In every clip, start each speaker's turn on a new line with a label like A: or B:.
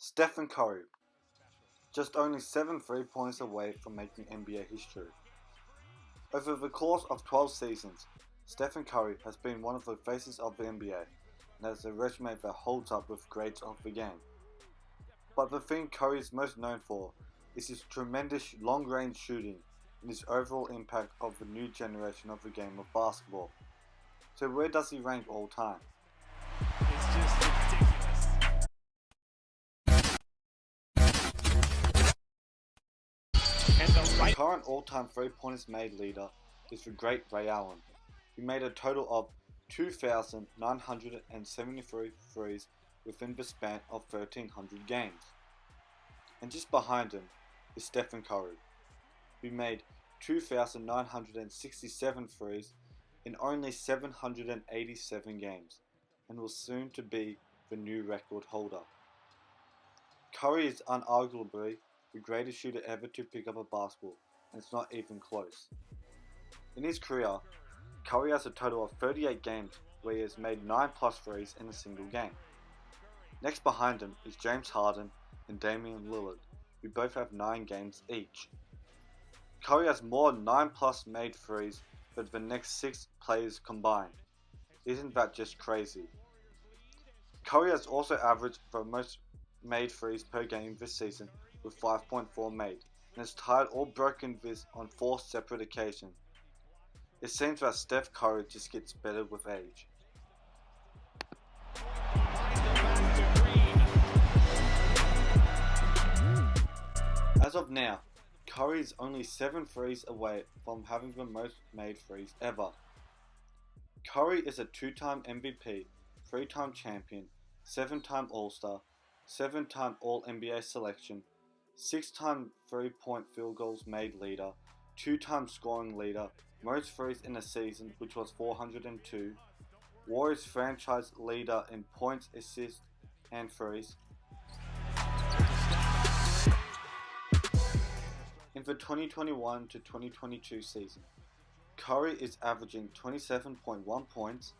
A: Stephen Curry, just only 7 3-pointers away from making NBA history. Over the course of 12 seasons, Stephen Curry has been one of the faces of the NBA and has a resume that holds up with greats of the game. But the thing Curry is most known for is his tremendous long-range shooting and his overall impact of the new generation of the game of basketball. So where does he rank all time?
B: It's just ridiculous. And
A: The current all-time 3-pointers made leader is the great Ray Allen, who made a total of 2,973 threes within the span of 1,300 games. And just behind him is Stephen Curry, who made 2,967 threes in only 787 games, and will soon to be the new record holder. Curry is unarguably the greatest shooter ever to pick up a basketball, and it's not even close. In his career, Curry has a total of 38 games where he has made 9 plus threes in a single game. Next behind him is James Harden and Damian Lillard, who both have 9 games each. Curry has more 9 plus made threes than the next 6 players combined. Isn't that just crazy? Curry has also averaged the most made threes per game this season with 5.4 made, and has tied or broken this on 4 separate occasions. It seems that Steph Curry just gets better with age. As of now, Curry is only 7 threes away from having the most made threes ever. Curry is a 2-time MVP, 3-time champion, 7-time All-Star, 7-time All-NBA selection, 6-time 3-point field goals made leader, 2-time scoring leader, most threes in a season which was 402, Warriors franchise leader in points, assists, and threes. In the 2021 to 2022 season, Curry is averaging 27.1 points,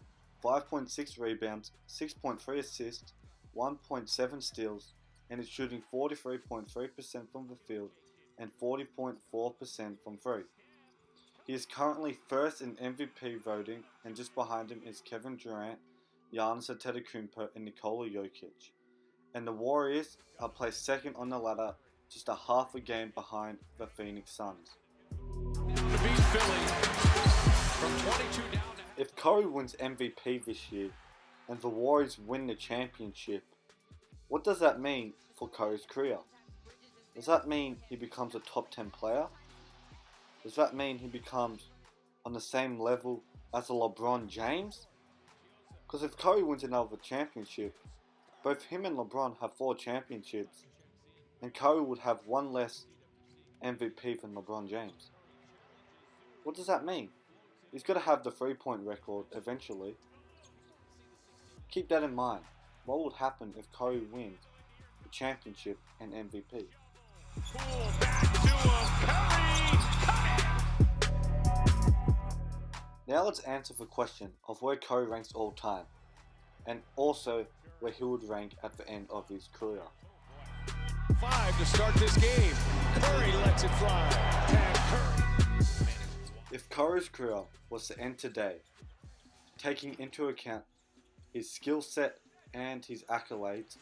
A: 5.6 rebounds, 6.3 assists, 1.7 steals, and is shooting 43.3% from the field and 40.4% from 3. He is currently first in MVP voting, and just behind him is Kevin Durant, Giannis Antetokounmpo, and Nikola Jokic. And the Warriors are placed second on the ladder, just a half a game behind the Phoenix Suns. If Curry wins MVP this year, and the Warriors win the championship, what does that mean for Curry's career? Does that mean he becomes a top 10 player? Does that mean he becomes on the same level as a LeBron James? Because if Curry wins another championship, both him and LeBron have 4 championships, and Curry would have 1 less MVP than LeBron James. What does that mean? He's got to have the 3-point record eventually. Keep that in mind. What would happen if Curry wins the championship and MVP? Now let's answer the question of where Curry ranks all time, and also where he would rank at the end of his career.
B: 5 to start this game. Curry lets it fly. And Curry.
A: If Curry's career was to end today, taking into account his skill set and his accolades,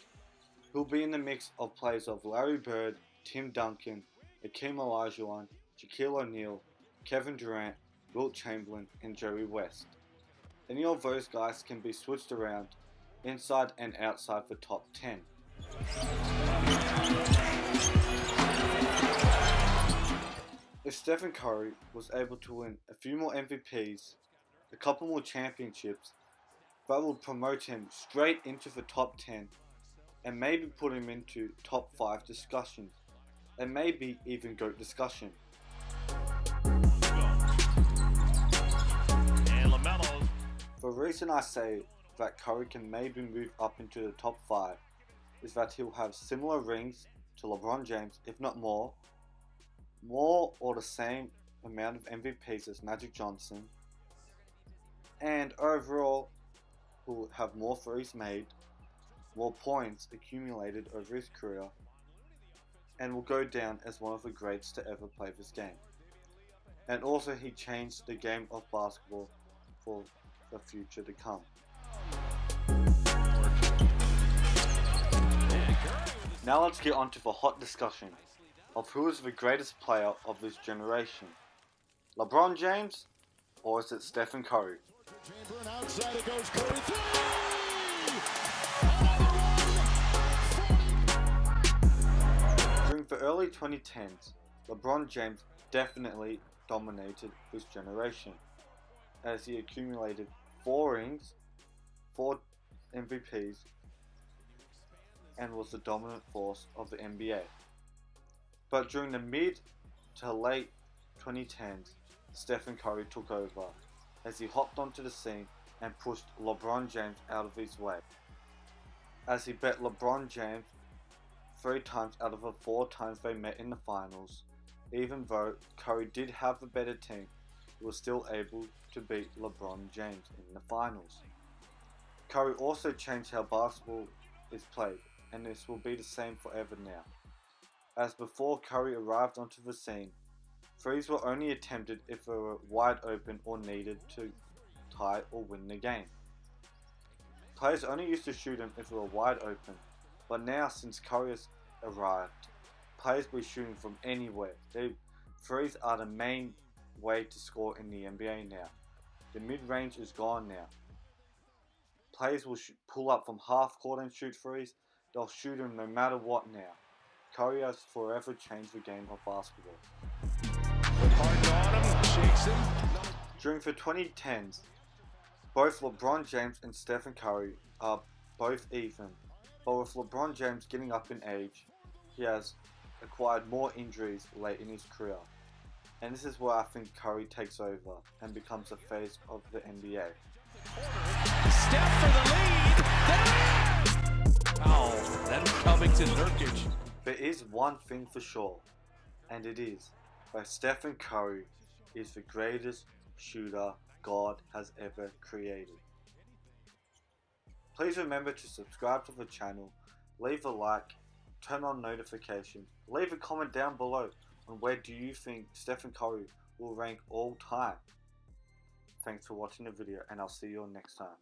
A: he'll be in the mix of players of Larry Bird, Tim Duncan, Hakeem Olajuwon, Shaquille O'Neal, Kevin Durant, Wilt Chamberlain, and Jerry West. Any of those guys can be switched around inside and outside the top 10. If Stephen Curry was able to win a few more MVPs, a couple more championships, that would promote him straight into the top 10 and maybe put him into top 5 discussions, and maybe even GOAT discussion. The reason I say that Curry can maybe move up into the top 5 is that he'll have similar rings to LeBron James, if not more or the same amount of MVPs as Magic Johnson, and overall he'll have more threes made, more points accumulated over his career, and will go down as one of the greats to ever play this game. And also he changed the game of basketball for the future to come. Now let's get on to the hot discussion of who is the greatest player of this generation. LeBron James, or is it Stephen Curry?
B: Outside it goes, Curry, three!
A: During the early 2010s, LeBron James definitely dominated this generation, as he accumulated 4 rings, 4 MVPs, and was the dominant force of the NBA. But during the mid to late 2010s, Stephen Curry took over, as he hopped onto the scene and pushed LeBron James out of his way, as he bet LeBron James 3 times out of the 4 times they met in the finals. Even though Curry did have a better team, he was still able to beat LeBron James in the finals. Curry also changed how basketball is played, and this will be the same forever now. As before Curry arrived onto the scene, threes were only attempted if they were wide open or needed to tie or win the game. Players only used to shoot them if they were wide open, but now since Curry has arrived, players will be shooting from anywhere. Threes are the main way to score in the NBA now. The mid-range is gone now. Players will pull up from half court and shoot threes. They'll shoot them no matter what now. Curry has forever changed the game of basketball.
B: Hard on him, shakes him.
A: During the 2010s, both LeBron James and Stephen Curry are both even, but with LeBron James getting up in age, he has acquired more injuries late in his career. And this is where I think Curry takes over and becomes the face of the NBA.
B: Step for the lead. Oh, that's Covington Nurkic.
A: There is one thing for sure, and it is that Stephen Curry is the greatest shooter God has ever created. Please remember to subscribe to the channel, leave a like, turn on notifications, leave a comment down below on where do you think Stephen Curry will rank all time. Thanks for watching the video, and I'll see you all next time.